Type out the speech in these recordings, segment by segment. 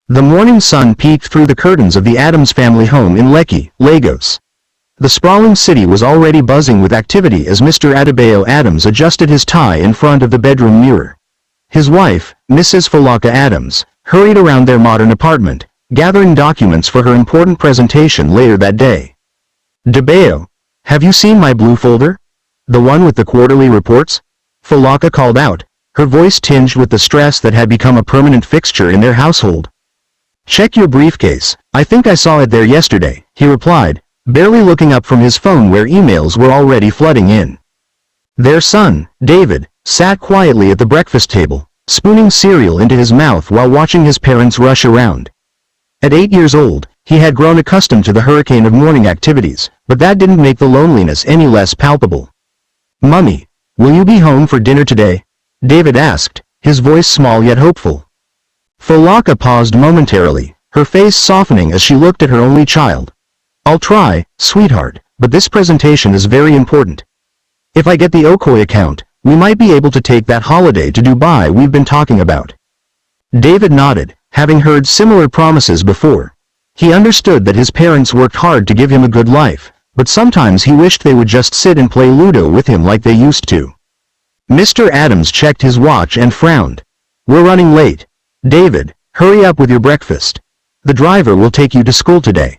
The morning sun peeked through the curtains of the Adams family home in Lekki, Lagos. The sprawling city was already buzzing with activity as Mr. Adebayo Adams adjusted his tie in front of the bedroom mirror. His wife, Mrs. Folake Adams, hurried around their modern apartment, gathering documents for her important presentation later that day. "Adebayo, have you seen my blue folder? The one with the quarterly reports?" Folake called out, her voice tinged with the stress that had become a permanent fixture in their household. "Check your briefcase, I think I saw it there yesterday," he replied, barely looking up from his phone where emails were already flooding in. Their son, David, sat quietly at the breakfast table, spooning cereal into his mouth while watching his parents rush around. At 8 years old, he had grown accustomed to the hurricane of morning activities, but that didn't make the loneliness any less palpable. "Mummy, will you be home for dinner today?" David asked, his voice small yet hopeful. Folake paused momentarily, her face softening as she looked at her only child. "I'll try, sweetheart, but this presentation is very important. If I get the Okoye account, we might be able to take that holiday to Dubai we've been talking about." David nodded, having heard similar promises before. He understood that his parents worked hard to give him a good life, but sometimes he wished they would just sit and play Ludo with him like they used to. Mr. Adams checked his watch and frowned. "We're running late. David, hurry up with your breakfast. The driver will take you to school today."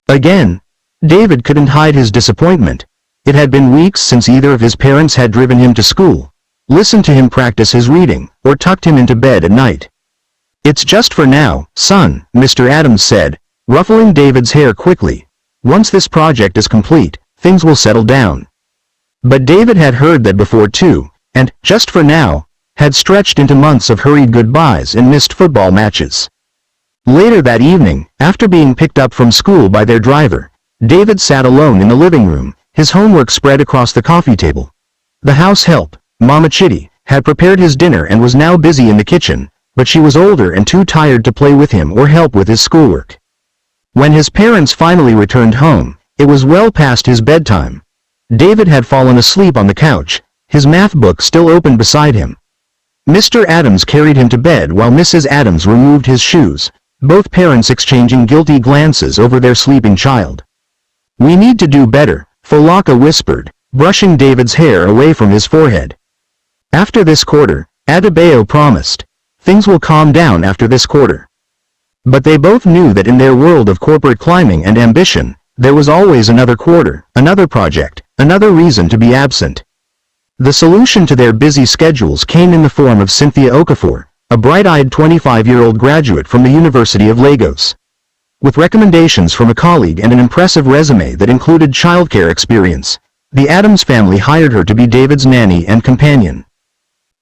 Again, David couldn't hide his disappointment. It had been weeks since either of his parents had driven him to school, listened to him practice his reading, or tucked him into bed at night. "It's just for now, son," Mr. Adams said, ruffling David's hair quickly. "Once this project is complete, things will settle down." But David had heard that before too, and, just for now, had stretched into months of hurried goodbyes and missed football matches. Later that evening, after being picked up from school by their driver, David sat alone in the living room, his homework spread across the coffee table. The house help, Mama Chitty, had prepared his dinner and was now busy in the kitchen, but she was older and too tired to play with him or help with his schoolwork. When his parents finally returned home, it was well past his bedtime. David had fallen asleep on the couch, his math book still open beside him. Mr. Adams carried him to bed while Mrs. Adams removed his shoes, both parents exchanging guilty glances over their sleeping child. "We need to do better," Folake whispered, brushing David's hair away from his forehead. "After this quarter," Adebayo promised. "Things will calm down after this quarter." But they both knew that in their world of corporate climbing and ambition, there was always another quarter, another project, another reason to be absent. The solution to their busy schedules came in the form of Cynthia Okafor, a bright-eyed 25-year-old graduate from the University of Lagos. With recommendations from a colleague and an impressive resume that included childcare experience, the Adams family hired her to be David's nanny and companion.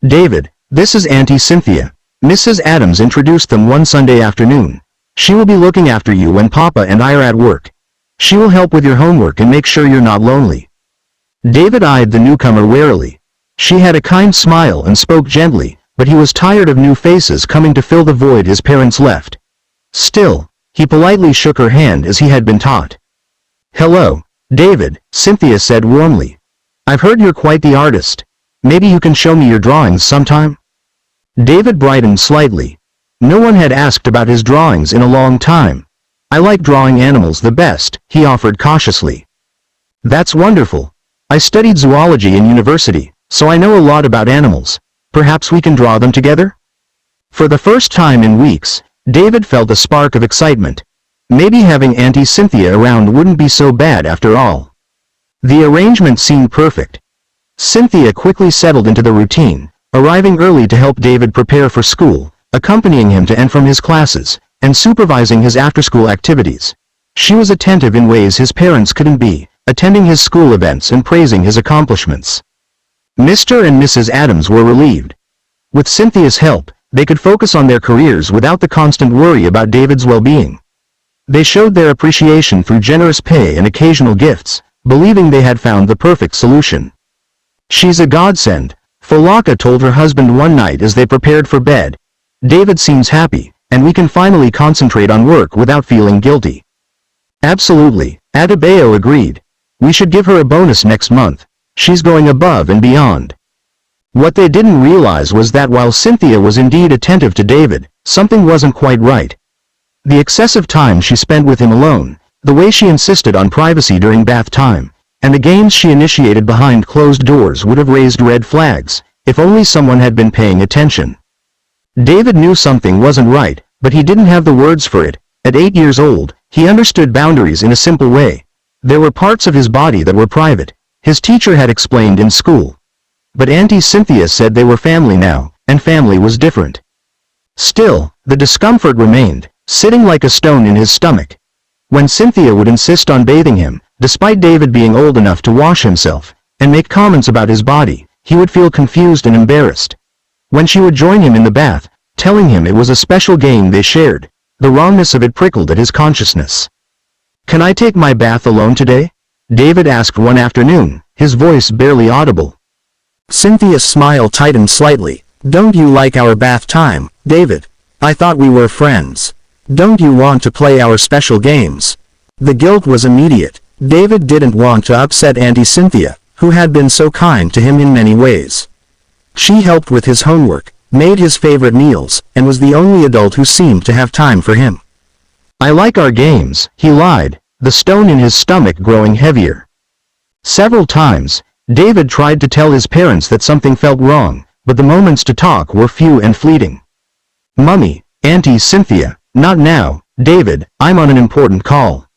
"David, this is Auntie Cynthia," Mrs. Adams introduced them one Sunday afternoon. "She will be looking after you when Papa and I are at work. She will help with your homework and make sure you're not lonely." David eyed the newcomer warily. She had a kind smile and spoke gently, but he was tired of new faces coming to fill the void his parents left. Still, he politely shook her hand as he had been taught. "Hello, David," Cynthia said warmly. "I've heard you're quite the artist. Maybe you can show me your drawings sometime?" David brightened slightly. No one had asked about his drawings in a long time. "I like drawing animals the best," he offered cautiously. "That's wonderful. I studied zoology in university, so I know a lot about animals. Perhaps we can draw them together?" For the first time in weeks, David felt a spark of excitement. Maybe having Auntie Cynthia around wouldn't be so bad after all. The arrangement seemed perfect. Cynthia quickly settled into the routine, arriving early to help David prepare for school, accompanying him to and from his classes, and supervising his after-school activities. She was attentive in ways his parents couldn't be, attending his school events and praising his accomplishments. Mr. and Mrs. Adams were relieved. With Cynthia's help, they could focus on their careers without the constant worry about David's well-being. They showed their appreciation through generous pay and occasional gifts, believing they had found the perfect solution. "She's a godsend," Folake told her husband one night as they prepared for bed. "David seems happy, and we can finally concentrate on work without feeling guilty." "Absolutely," Adebayo agreed. "We should give her a bonus next month. She's going above and beyond." What they didn't realize was that while Cynthia was indeed attentive to David, something wasn't quite right. The excessive time she spent with him alone, the way she insisted on privacy during bath time, and the games she initiated behind closed doors would have raised red flags, if only someone had been paying attention. David knew something wasn't right, but he didn't have the words for it. At 8 years old, he understood boundaries in a simple way. There were parts of his body that were private. His teacher had explained in school. But Auntie Cynthia said they were family now, and family was different. Still, the discomfort remained, sitting like a stone in his stomach. When Cynthia would insist on bathing him, despite David being old enough to wash himself, and make comments about his body, he would feel confused and embarrassed. When she would join him in the bath, telling him it was a special game they shared, the wrongness of it prickled at his consciousness. "Can I take my bath alone today?" David asked one afternoon, his voice barely audible. Cynthia's smile tightened slightly. "Don't you like our bath time, David? I thought we were friends. Don't you want to play our special games?" The guilt was immediate. David didn't want to upset Auntie Cynthia, who had been so kind to him in many ways. She helped with his homework, made his favorite meals, and was the only adult who seemed to have time for him. "I like our games," he lied, the stone in his stomach growing heavier. Several times, David tried to tell his parents that something felt wrong, but the moments to talk were few and fleeting. "Mummy, Auntie Cynthia, not now, David, I'm on an important call."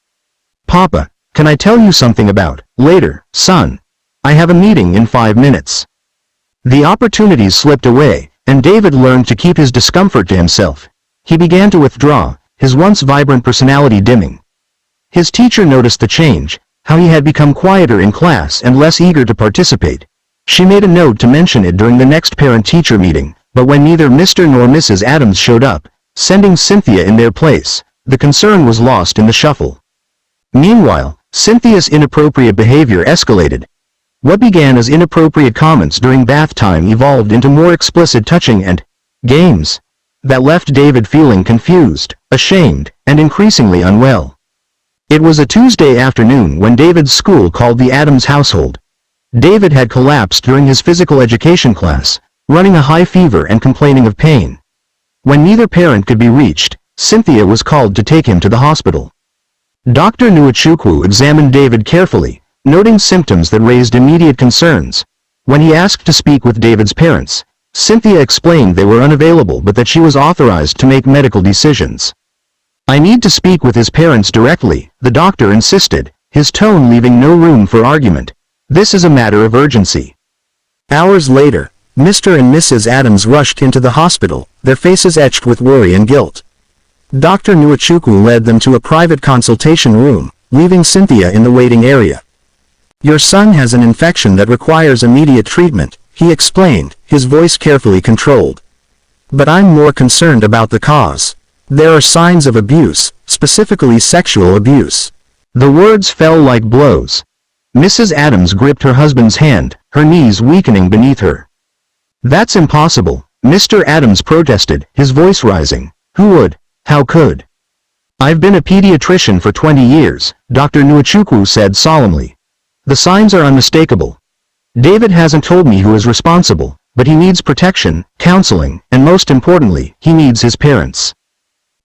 "Papa, can I tell you something about, later, son? I have a meeting in 5 minutes." The opportunities slipped away, and David learned to keep his discomfort to himself. He began to withdraw, his once vibrant personality dimming. His teacher noticed the change, how he had become quieter in class and less eager to participate. She made a note to mention it during the next parent-teacher meeting, but when neither Mr. nor Mrs. Adams showed up, sending Cynthia in their place, the concern was lost in the shuffle. Meanwhile, Cynthia's inappropriate behavior escalated. What began as inappropriate comments during bath time evolved into more explicit touching and games that left David feeling confused, ashamed, and increasingly unwell. It was a Tuesday afternoon when David's school called the Adams household. David had collapsed during his physical education class, running a high fever and complaining of pain. When neither parent could be reached, Cynthia was called to take him to the hospital. Dr. Nwachukwu examined David carefully, noting symptoms that raised immediate concerns. When he asked to speak with David's parents, Cynthia explained they were unavailable but that she was authorized to make medical decisions. "I need to speak with his parents directly," the doctor insisted, his tone leaving no room for argument. "This is a matter of urgency." Hours later, Mr. and Mrs. Adams rushed into the hospital, their faces etched with worry and guilt. Dr. Nwachukwu led them to a private consultation room, leaving Cynthia in the waiting area. "Your son has an infection that requires immediate treatment," he explained, his voice carefully controlled. "But I'm more concerned about the cause. There are signs of abuse, specifically sexual abuse." The words fell like blows. Mrs. Adams gripped her husband's hand, her knees weakening beneath her. "That's impossible," Mr. Adams protested, his voice rising. "Who would? How could?" "I've been a pediatrician for 20 years, Dr. Nwachukwu said solemnly. "The signs are unmistakable. David hasn't told me who is responsible, but he needs protection, counseling, and most importantly, he needs his parents."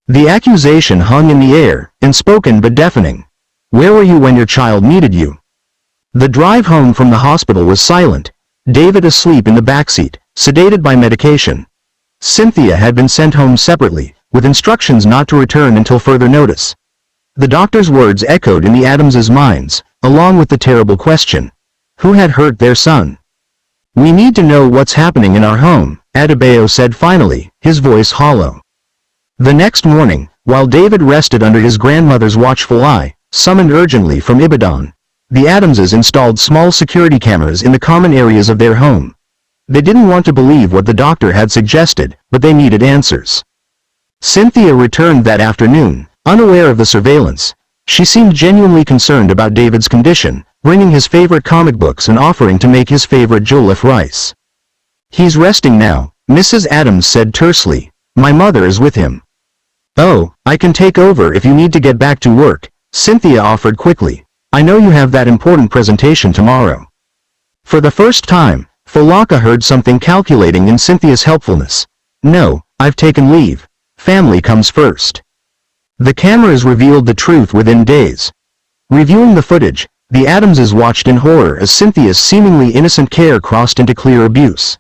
The accusation hung in the air, unspoken but deafening. "Where were you when your child needed you?" The drive home from the hospital was silent, David asleep in the backseat, sedated by medication. Cynthia had been sent home separately, with instructions not to return until further notice. The doctor's words echoed in the Adamses' minds, along with the terrible question. Who had hurt their son? "We need to know what's happening in our home," Adebayo said finally, his voice hollow. The next morning, while David rested under his grandmother's watchful eye, summoned urgently from Ibadan, the Adamses installed small security cameras in the common areas of their home. They didn't want to believe what the doctor had suggested, but they needed answers. Cynthia returned that afternoon, unaware of the surveillance. She seemed genuinely concerned about David's condition, bringing his favorite comic books and offering to make his favorite jollof rice. "He's resting now," Mrs. Adams said tersely. "My mother is with him." "Oh, I can take over if you need to get back to work," Cynthia offered quickly. "I know you have that important presentation tomorrow." For the first time, Folaka heard something calculating in Cynthia's helpfulness. "No, I've taken leave. Family comes first." The cameras revealed the truth within days. Reviewing the footage, the Adamses watched in horror as Cynthia's seemingly innocent care crossed into clear abuse.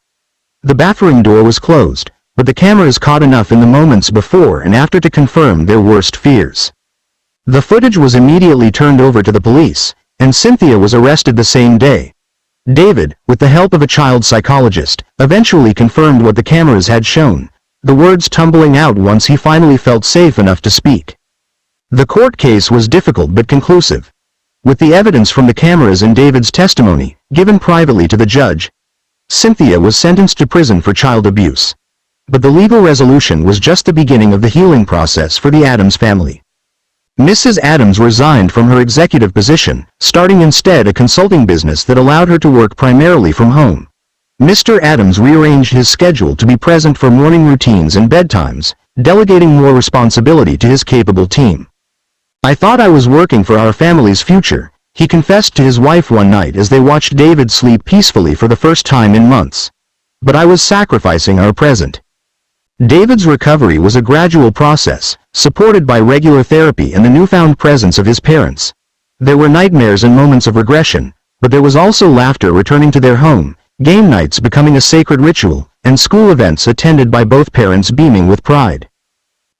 The bathroom door was closed, but the cameras caught enough in the moments before and after to confirm their worst fears. The footage was immediately turned over to the police, and Cynthia was arrested the same day. David, with the help of a child psychologist, eventually confirmed what the cameras had shown, the words tumbling out once he finally felt safe enough to speak. The court case was difficult but conclusive. With the evidence from the cameras and David's testimony, given privately to the judge, Cynthia was sentenced to prison for child abuse. But the legal resolution was just the beginning of the healing process for the Adams family. Mrs. Adams resigned from her executive position, starting instead a consulting business that allowed her to work primarily from home. Mr. Adams rearranged his schedule to be present for morning routines and bedtimes, delegating more responsibility to his capable team. "I thought I was working for our family's future," he confessed to his wife one night as they watched David sleep peacefully for the first time in months. "But I was sacrificing our present." David's recovery was a gradual process, supported by regular therapy and the newfound presence of his parents. There were nightmares and moments of regression, but there was also laughter returning to their home, game nights becoming a sacred ritual, and school events attended by both parents beaming with pride.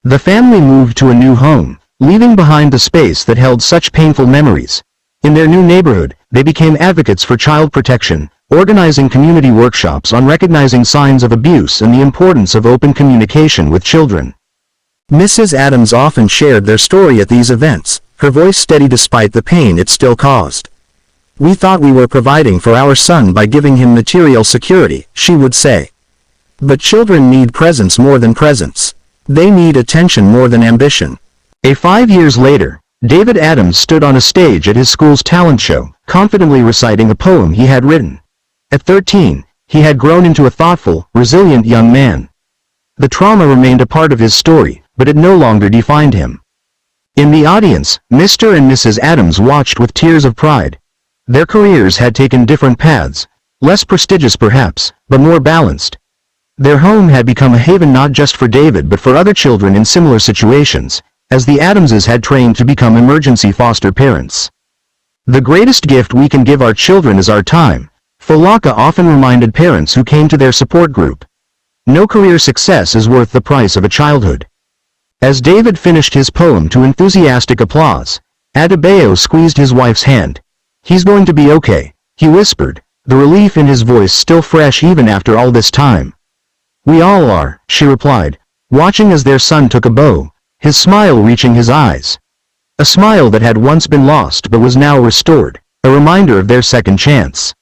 The family moved to a new home, leaving behind the space that held such painful memories. In their new neighborhood, they became advocates for child protection, organizing community workshops on recognizing signs of abuse and the importance of open communication with children. Mrs. Adams often shared their story at these events, her voice steady despite the pain it still caused. "We thought we were providing for our son by giving him material security," she would say. "But children need presence more than presence. They need attention more than ambition." 5 years later, David Adams stood on a stage at his school's talent show, confidently reciting a poem he had written. At 13, he had grown into a thoughtful, resilient young man. The trauma remained a part of his story, but it no longer defined him. In the audience, Mr. and Mrs. Adams watched with tears of pride. Their careers had taken different paths, less prestigious perhaps, but more balanced. Their home had become a haven not just for David but for other children in similar situations, as the Adamses had trained to become emergency foster parents. "The greatest gift we can give our children is our time," Folktale often reminded parents who came to their support group. "No career success is worth the price of a childhood." As David finished his poem to enthusiastic applause, Adebayo squeezed his wife's hand. "He's going to be okay," he whispered, the relief in his voice still fresh even after all this time. "We all are," she replied, watching as their son took a bow, his smile reaching his eyes. A smile that had once been lost but was now restored, a reminder of their second chance.